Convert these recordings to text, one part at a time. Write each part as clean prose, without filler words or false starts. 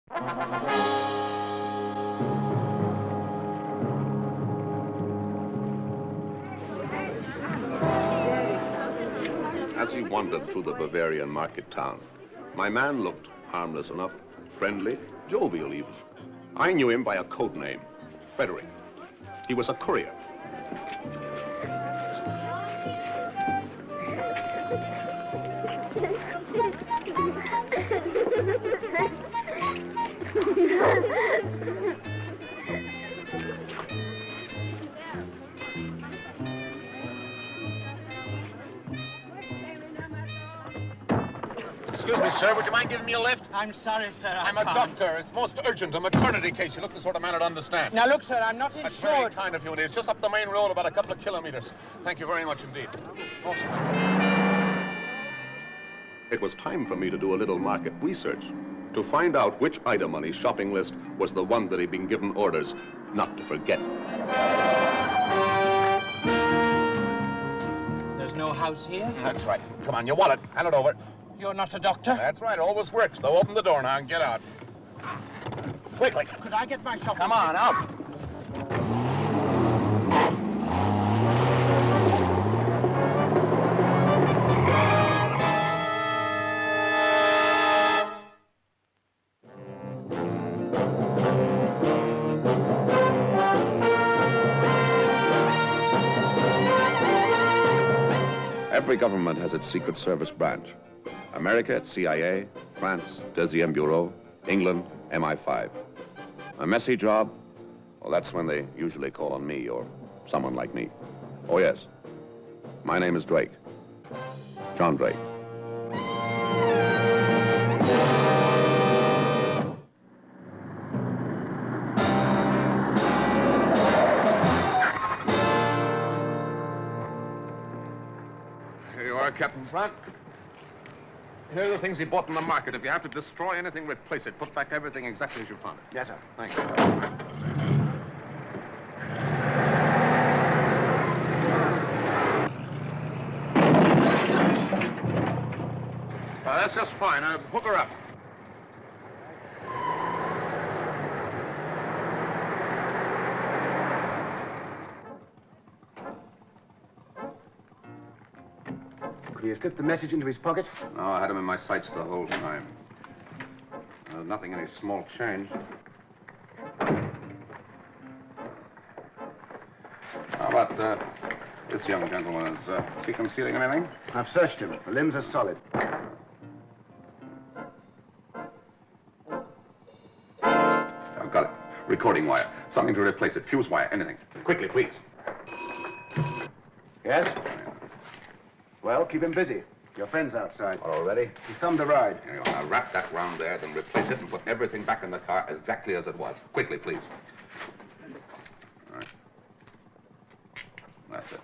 As he wandered through the Bavarian market town, my man looked harmless enough, friendly, jovial even. I knew him by a code name, Frederick. He was a courier. Excuse me, sir, would you mind giving me a lift? I'm sorry, sir, I'm a doctor. It's most urgent, a maternity case. You look the sort of man that understands. Now, look, sir, I'm not That's insured. very kind of you. It is just up the main road, about a couple of kilometers. Thank you very much indeed. It was time for me to do a little market research to find out which item on his shopping list was the one that he'd been given orders not to forget. There's no house here? That's right. Come on, your wallet. Hand it over. You're not a doctor? That's right. Always works, though. Open the door now and get out. Quickly. Could I get my shopping? Come on, out. Every government has its Secret Service branch. America, its CIA, France, Deuxième Bureau, England, MI5. A messy job? Well, that's when they usually call on me or someone like me. Oh, yes. My name is Drake. John Drake. Here you are, Captain Front. Here are the things he bought in the market. If you have to destroy anything, replace it. Put back everything exactly as you found it. Yes, sir. Thank you. That's just fine. Hook her up. Could he have slipped the message into his pocket? No, I had him in my sights the whole time. There's nothing in his small change. How about this young gentleman? Is he concealing anything? I've searched him. The limbs are solid. I've got it. Recording wire. Something to replace it. Fuse wire. Anything. Quickly, please. Yes? Well, keep him busy. Your friend's outside. All ready? He thumbed the ride. Here you go. Now wrap that round there, then replace it and put everything back in the car exactly as it was. Quickly, please. All right. That's it.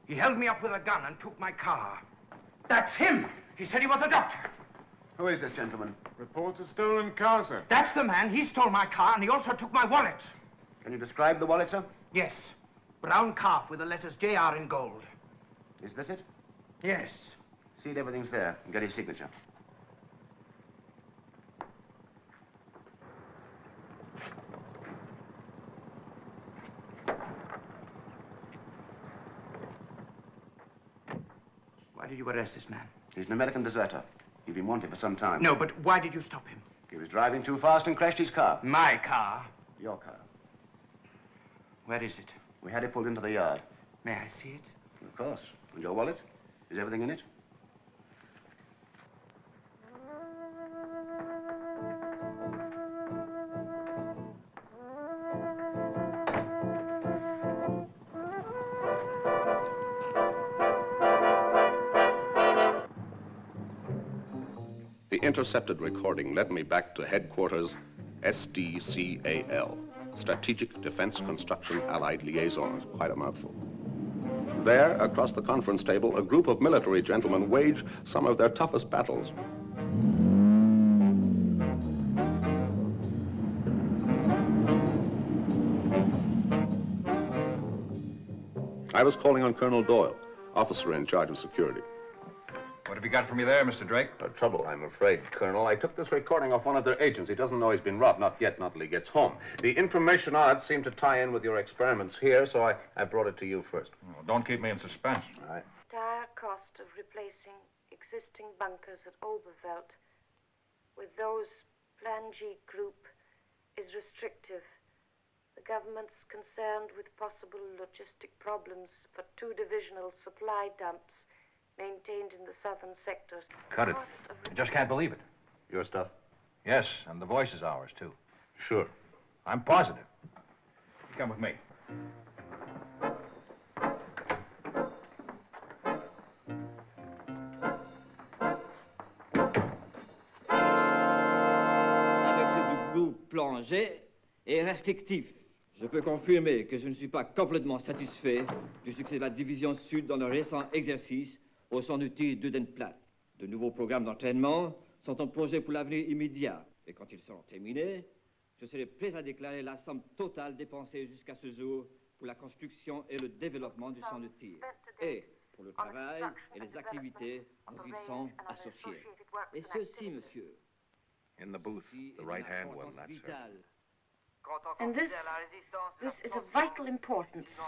He held me up with a gun and took my car. That's him. He said he was a doctor. Who is this gentleman? Reports a stolen car, sir. That's the man. He stole my car and he also took my wallet. Can you describe the wallet, sir? Yes. Brown calf with the letters JR in gold. Is this it? Yes. See if everything's there and get his signature. Why did you arrest this man? He's an American deserter. He's been wanted for some time. No, but why did you stop him? He was driving too fast and crashed his car. My car. Your car. Where is it? We had it pulled into the yard. May I see it? Of course. And your wallet? Is everything in it? The intercepted recording led me back to headquarters SDCAL, Strategic Defense Construction Allied Liaisons, quite a mouthful. There, across the conference table, a group of military gentlemen wage some of their toughest battles. I was calling on Colonel Doyle, officer in charge of security. What have you got for me there, Mr. Drake? No trouble, I'm afraid, Colonel. I took this recording off one of their agents. He doesn't know he's been robbed. Not yet, not till he gets home. The information on it seemed to tie in with your experiments here, so I brought it to you first. Well, don't keep me in suspense. All right. Entire cost of replacing existing bunkers at Oberveld with those Plan G group is restrictive. The government's concerned with possible logistic problems for 2 divisional supply dumps maintained in the southern sectors. Cut it. I just can't believe it. Your stuff? Yes, and the voice is ours, too. Sure. I'm positive. You come with me. Avec ce groupe Plan G est restrictif. Je peux confirmer que je ne suis pas complètement satisfait du succès de la division Sud dans le récent exercice au sein du tir d'Udenplatte. De nouveaux programmes d'entraînement sont en projet pour l'avenir immédiat. Et quand ils seront terminés, je serai prêt à déclarer la somme totale dépensée jusqu'à ce jour pour la construction et le développement du centre de tir. Et pour le travail et les activités dont ils sont associés. Et ceci, monsieur. In the booth, the right-hand one, that's her. And this is of vital importance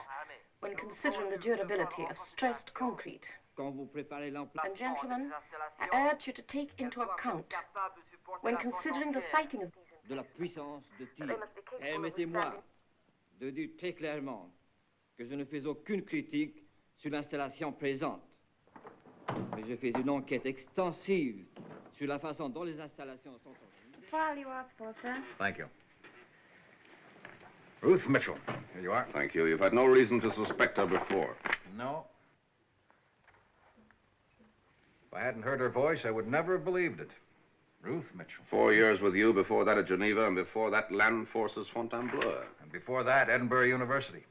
when considering the durability of stressed concrete. Quand vous préparez l'emploi... And gentlemen, I urge you to take into account, when considering the sighting of de la puissance de tir. Permettez-moi de dire très clairement que je ne fais aucune critique sur l'installation présente. Mais je fais une enquête extensive sur la façon dont les installations sont organisées. File you asked for, sir. Thank you. Ruth Mitchell, here you are. Thank you. You've had no reason to suspect her before. No. If I hadn't heard her voice, I would never have believed it. Ruth Mitchell. 4 years with you, before that at Geneva, and before that Land Forces Fontainebleau. And before that, Edinburgh University.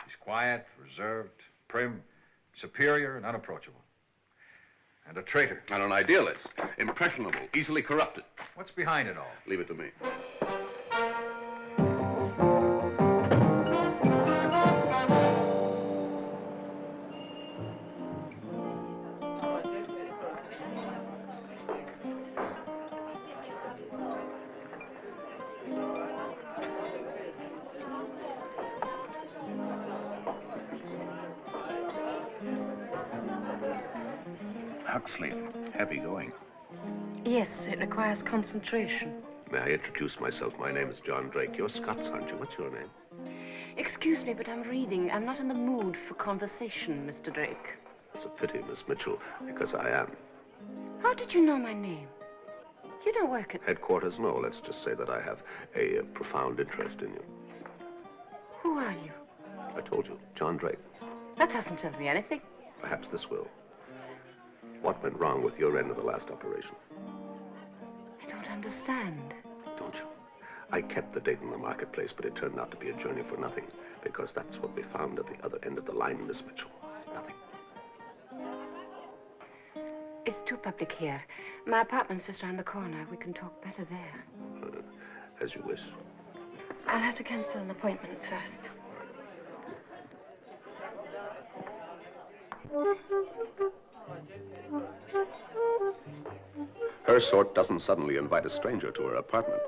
She's quiet, reserved, prim, superior, and unapproachable. And a traitor. And an idealist. Impressionable, easily corrupted. What's behind it all? Leave it to me. Huxley, heavy going. Yes, it requires concentration. May I introduce myself? My name is John Drake. You're Scots, aren't you? What's your name? Excuse me, but I'm reading. I'm not in the mood for conversation, Mr. Drake. It's a pity, Miss Mitchell, because I am. How did you know my name? You don't work at... Headquarters? No, let's just say that I have a profound interest in you. Who are you? I told you, John Drake. That doesn't tell me anything. Perhaps this will. What went wrong with your end of the last operation? I don't understand. Don't you? I kept the date in the marketplace, but it turned out to be a journey for nothing, because that's what we found at the other end of the line, Miss Mitchell. Nothing. It's too public here. My apartment's just around the corner. We can talk better there. As you wish. I'll have to cancel an appointment first. Her sort doesn't suddenly invite a stranger to her apartment.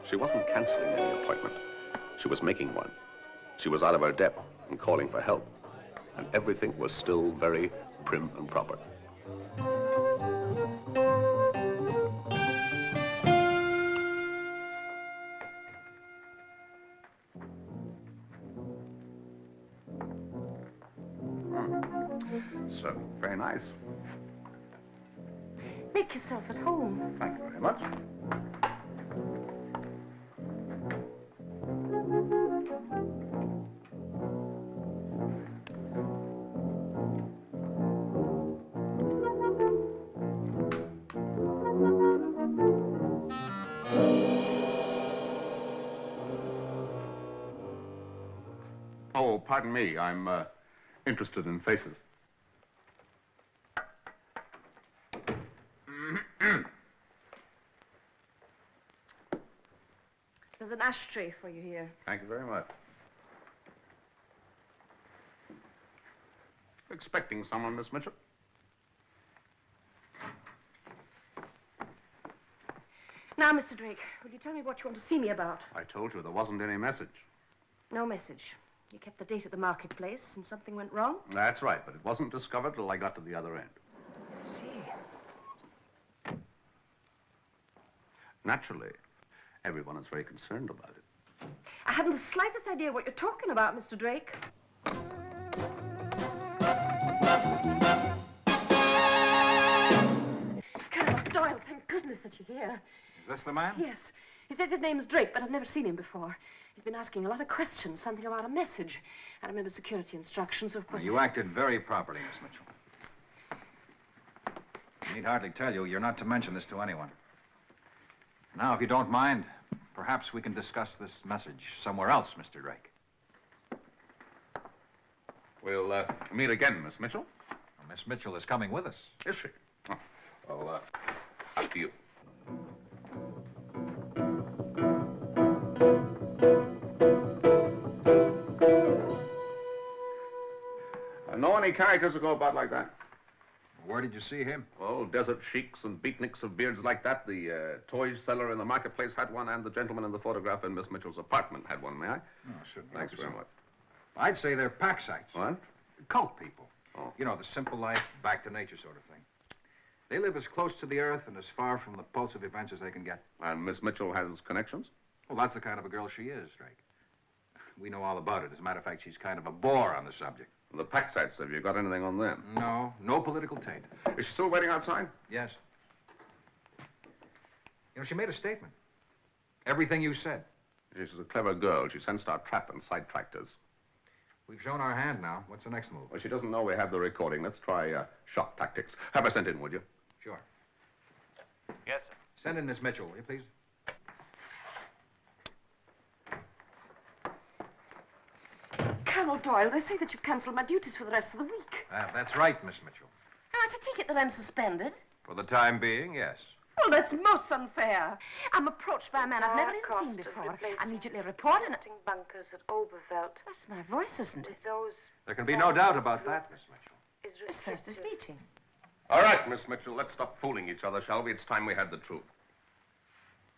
She wasn't canceling any appointment. She was making one. She was out of her depth and calling for help. And everything was still very prim and proper. It's very nice. Make yourself at home. Thank you very much. Oh, pardon me. I'm interested in faces. There's an ashtray for you here. Thank you very much. Expecting someone, Miss Mitchell? Now, Mr. Drake, will you tell me what you want to see me about? I told you there wasn't any message. No message. You kept the date at the marketplace and something went wrong? That's right, but it wasn't discovered till I got to the other end. I see. Naturally, everyone is very concerned about it. I haven't the slightest idea what you're talking about, Mr. Drake. Colonel Doyle, thank goodness that you're here. Is this the man? Yes. He says his name's Drake, but I've never seen him before. He's been asking a lot of questions, something about a message. I remember security instructions, so of course... You acted very properly, Miss Mitchell. I need hardly tell you, you're not to mention this to anyone. Now, if you don't mind, perhaps we can discuss this message somewhere else, Mr. Drake. We'll meet again, Miss Mitchell. Well, Miss Mitchell is coming with us. Is she? Oh. Well, up to you. Know any characters that go about like that? Where did you see him? Oh, desert sheiks and beatniks of beards like that. The toy seller in the marketplace had one, and the gentleman in the photograph in Miss Mitchell's apartment had one, may I? Oh, certainly. Thanks very much. I'd say they're pack sites. What? Cult people. Oh. You know, the simple life, back to nature sort of thing. They live as close to the earth and as far from the pulse of events as they can get. And Miss Mitchell has connections? Well, that's the kind of a girl she is, Drake. We know all about it. As a matter of fact, she's kind of a bore on the subject. The pack sites, have you got anything on them? No, no political taint. Is she still waiting outside? Yes. You know, she made a statement. Everything you said. She's a clever girl. She sensed our trap and sidetracked us. We've shown our hand now. What's the next move? Well, she doesn't know we have the recording. Let's try shock tactics. Have her sent in, would you? Sure. Yes, sir. Send in Miss Mitchell, will you, please? Colonel Doyle, they say that you've cancelled my duties for the rest of the week. That's right, Miss Mitchell. I should take it that I'm suspended. For the time being, yes. Well, that's most unfair. I'm approached by a man I've never even Cost seen of before. replacing I immediately report him. existing bunkers at Oberveld That's my voice, isn't it? with those There can be no doubt about that, Miss Mitchell. is It's Thursday's restrictive. meeting. All right, Miss Mitchell, let's stop fooling each other, shall we? It's time we had the truth.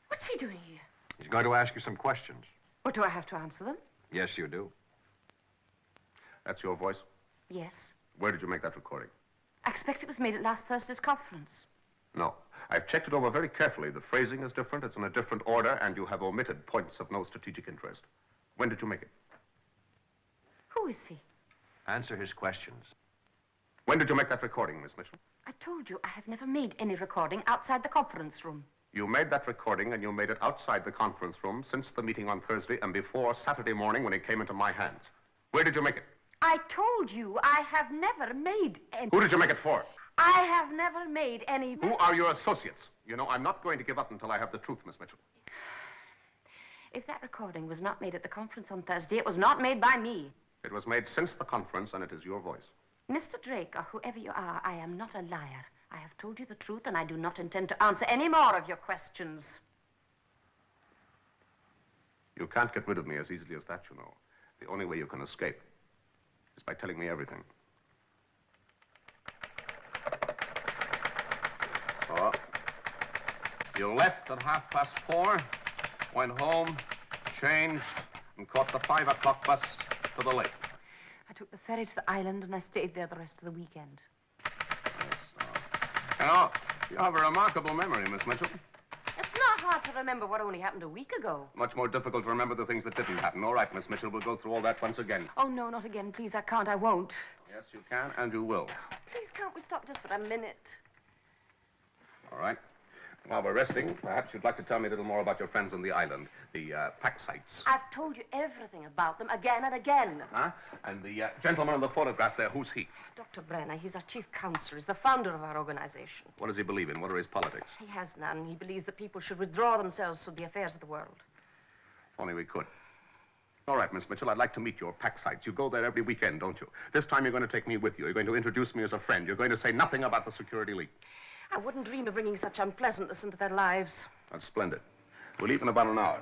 What's he doing here? He's going to ask you some questions. Or do I have to answer them? Yes, you do. That's your voice? Yes. Where did you make that recording? I expect it was made at last Thursday's conference. No. I've checked it over very carefully. The phrasing is different, it's in a different order, and you have omitted points of no strategic interest. When did you make it? Who is he? Answer his questions. When did you make that recording, Miss Mitchell? I told you I have never made any recording outside the conference room. You made that recording, and you made it outside the conference room since the meeting on Thursday and before Saturday morning when it came into my hands. Where did you make it? I told you I have never made any... Who did you make it for? I have never made any... Who are your associates? You know, I'm not going to give up until I have the truth, Miss Mitchell. If that recording was not made at the conference on Thursday, it was not made by me. It was made since the conference, and it is your voice. Mr. Drake, or whoever you are, I am not a liar. I have told you the truth, and I do not intend to answer any more of your questions. You can't get rid of me as easily as that, you know. The only way you can escape is by telling me everything. So, you left at 4:30, went home, changed, and caught the 5 o'clock bus to the lake. I took the ferry to the island, and I stayed there the rest of the weekend. You know, you have a remarkable memory, Miss Mitchell. It's not hard to remember what only happened a week ago. Much more difficult to remember the things that didn't happen. All right, Miss Mitchell, we'll go through all that once again. Oh, no, not again. Please, I can't. I won't. Yes, you can, and you will. Please, can't we stop just for a minute? All right. While we're resting, perhaps you'd like to tell me a little more about your friends on the island, the pack sites. I've told you everything about them again and again. Huh? And the gentleman in the photograph there, who's he? Dr. Brenner, he's our chief counselor. He's the founder of our organization. What does he believe in? What are his politics? He has none. He believes that people should withdraw themselves from the affairs of the world. If only we could. All right, Miss Mitchell, I'd like to meet your pack sites. You go there every weekend, don't you? This time you're going to take me with you. You're going to introduce me as a friend. You're going to say nothing about the security leak. I wouldn't dream of bringing such unpleasantness into their lives. That's splendid. We'll leave in about an hour.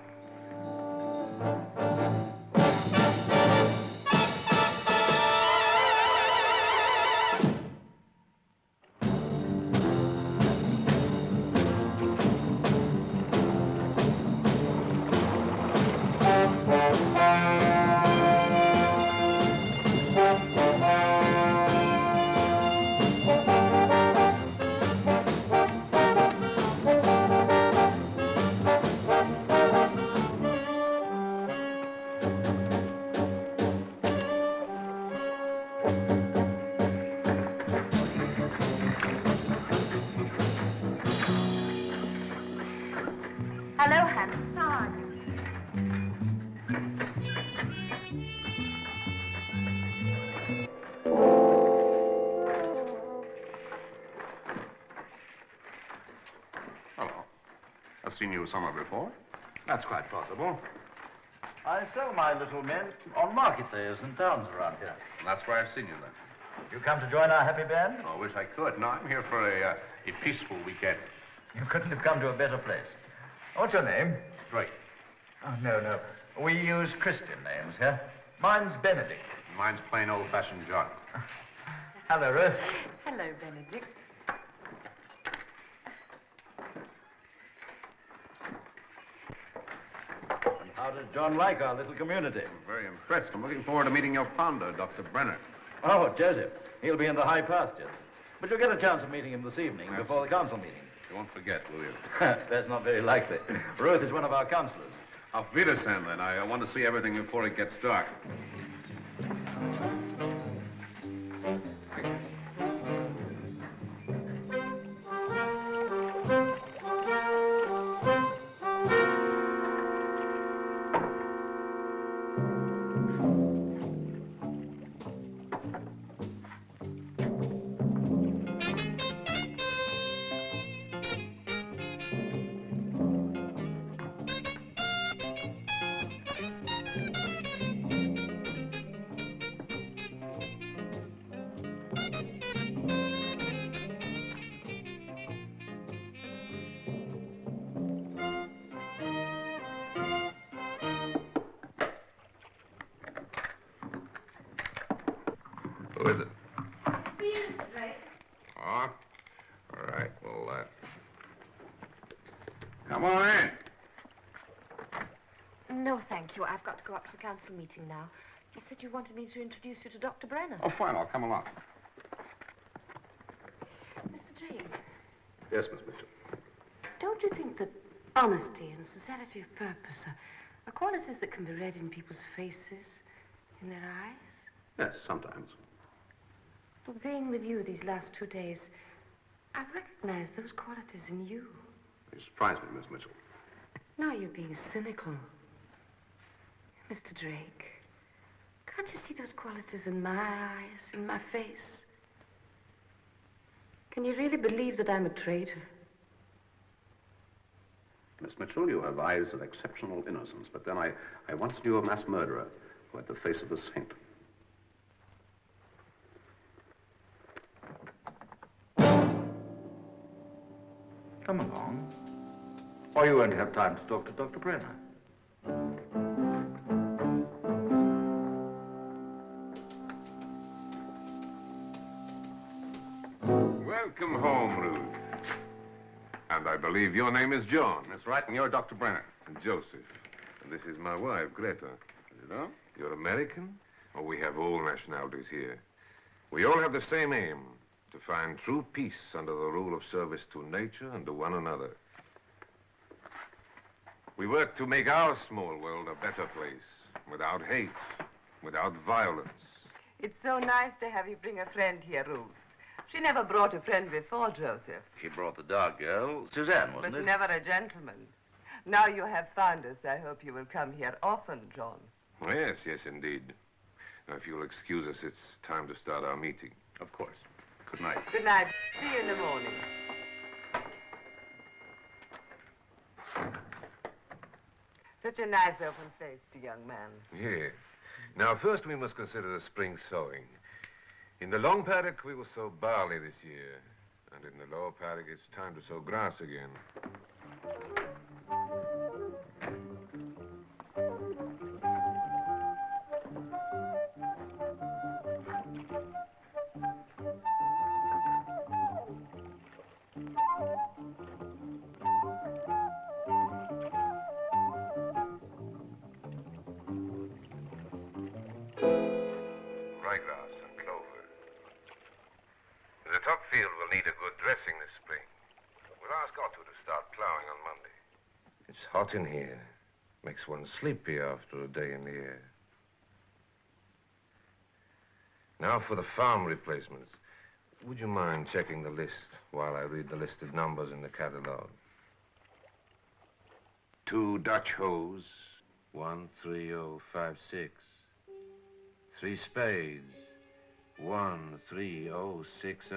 Hello, Hans. How are you? Hello. I've seen you somewhere before. That's quite possible. I sell my little men on market days in towns around here. That's where I've seen you then. You come to join our happy band? Oh, I wish I could. No, I'm here for a peaceful weekend. You couldn't have come to a better place. What's your name? Drake. Oh, no. We use Christian names here. Mine's Benedict. Mine's plain old-fashioned John. Hello, Ruth. Hello, Benedict. How does John like our little community? I'm very impressed. I'm looking forward to meeting your founder, Dr. Brenner. Oh, Joseph. He'll be in the high pastures. But you'll get a chance of meeting him this evening before the council meeting. You won't forget, will you? That's not very likely. Ruth is one of our councillors. Auf Wiedersehen, then. I want to see everything before it gets dark. Who is it? For you, Mr. Drake. Oh, all right. Well, come on in. No, thank you. I've got to go up to the council meeting now. You said you wanted me to introduce you to Dr. Brenner. Oh, fine. I'll come along. Mr. Drake, Yes, Miss Mitchell. don't you think that honesty and sincerity of purpose are qualities that can be read in people's faces, in their eyes? Yes, sometimes. Well, being with you these last 2 days, I've recognized those qualities in you. You surprise me, Miss Mitchell. Now you're being cynical. Mr. Drake, can't you see those qualities in my eyes, in my face? Can you really believe that I'm a traitor? Miss Mitchell, you have eyes of exceptional innocence, but then I once knew a mass murderer who had the face of a saint. Come along. Or you won't have time to talk to Dr. Brenner. Welcome home, Ruth. And I believe your name is John. That's right, and you're Dr. Brenner. And Joseph. And this is my wife, Greta. You know? You're American? Oh, we have all nationalities here. We all have the same aim, to find true peace under the rule of service to nature and to one another. We work to make our small world a better place, without hate, without violence. It's so nice to have you bring a friend here, Ruth. She never brought a friend before, Joseph. She brought the dog girl, Suzanne, wasn't But it? never a gentleman. Now you have found us, I hope you will come here often, John. Oh, yes, indeed. Now, if you'll excuse us, it's time to start our meeting. Of course. Good night. Good night. See you in the morning. Such a nice, open-faced young man. Yes. Now, first we must consider the spring sowing. In the long paddock, we will sow barley this year. And in the lower paddock, it's time to sow grass again. Ryegrass and clover. The top field will need a good dressing this spring. We'll ask Otto to start plowing on Monday. It's hot in here. Makes one sleepy after a day in the air. Now for the farm replacements. Would you mind checking the list while I read the listed numbers in the catalog? 2 Dutch hose, 13056. 3 spades, 13060.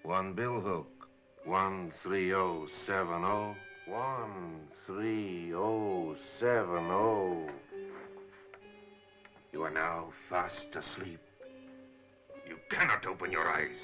1 bill hook, 13070. 13070. You are now fast asleep. You cannot open your eyes.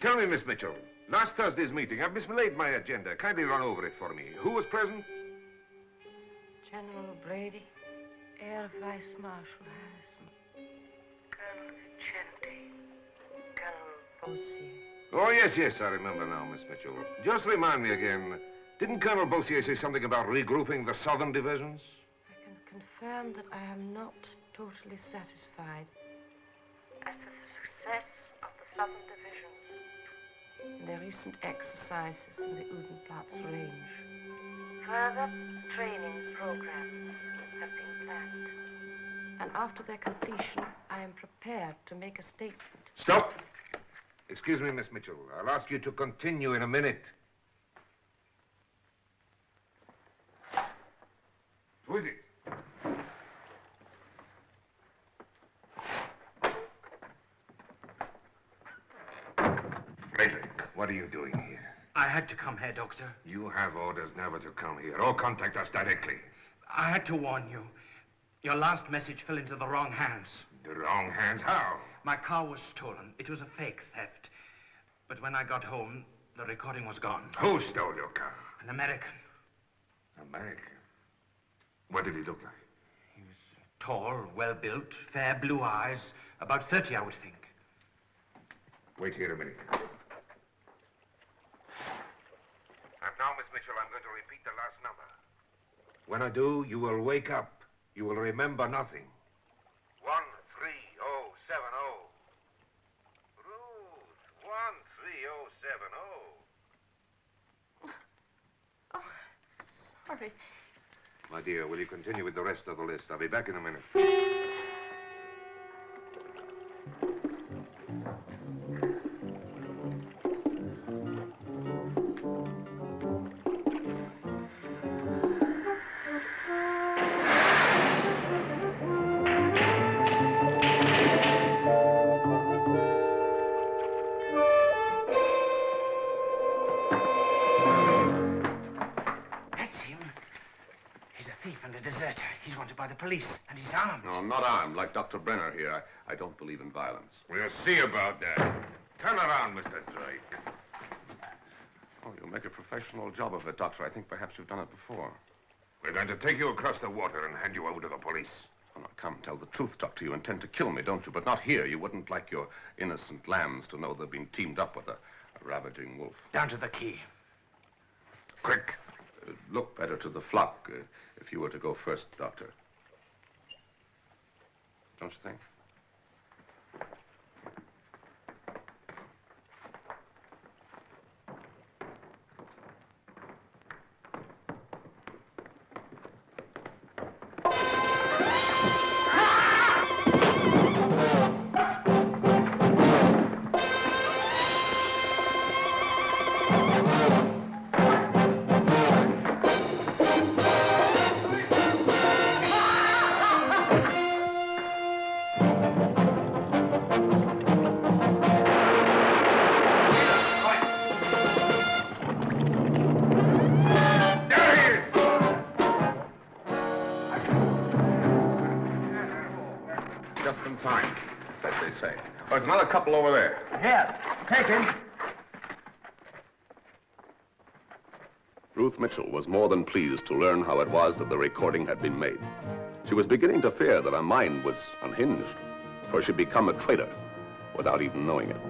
Tell me, Miss Mitchell, last Thursday's meeting, I've mislaid my agenda. Kindly run over it for me. Who was present? General Brady, Air Vice Marshal Harrison, Colonel Vicente, Colonel Bossier. Oh, yes, I remember now, Miss Mitchell. Just remind me again, didn't Colonel Bossier say something about regrouping the southern divisions? I can confirm that I am not totally satisfied as to the success of the southern divisions in their recent exercises in the Udenplatz range. Further training programs have been planned. And after their completion, I am prepared to make a statement. Stop! Excuse me, Miss Mitchell. I'll ask you to continue in a minute. Who is it? Frederick, what are you doing here? I had to come here, Doctor. You have orders never to come here or contact us directly. I had to warn you. Your last message fell into the wrong hands. The wrong hands? How? My car was stolen. It was a fake theft. But when I got home, the recording was gone. Who stole your car? An American. American? What did he look like? He was tall, well-built, fair blue eyes. About 30, I would think. Wait here a minute. And now, Miss Mitchell, I'm going to repeat the last number. When I do, you will wake up. You will remember nothing. 13070. Ruth, 13070. Oh, sorry. My dear, will you continue with the rest of the list? I'll be back in a minute. He's wanted by the police, and he's armed. No, I'm not armed, like Dr. Brenner here. I don't believe in violence. We'll see about that. Turn around, Mr. Drake. Oh, you'll make a professional job of it, Doctor. I think perhaps you've done it before. We're going to take you across the water and hand you over to the police. Oh, now, come, tell the truth, Doctor. You intend to kill me, don't you? But not here. You wouldn't like your innocent lambs to know they've been teamed up with a ravaging wolf. Down to the quay. Quick. Look better to the flock if you were to go first, Doctor. Don't you think? There's another couple over there. Here, take him. Ruth Mitchell was more than pleased to learn how it was that the recording had been made. She was beginning to fear that her mind was unhinged, for she'd become a traitor without even knowing it.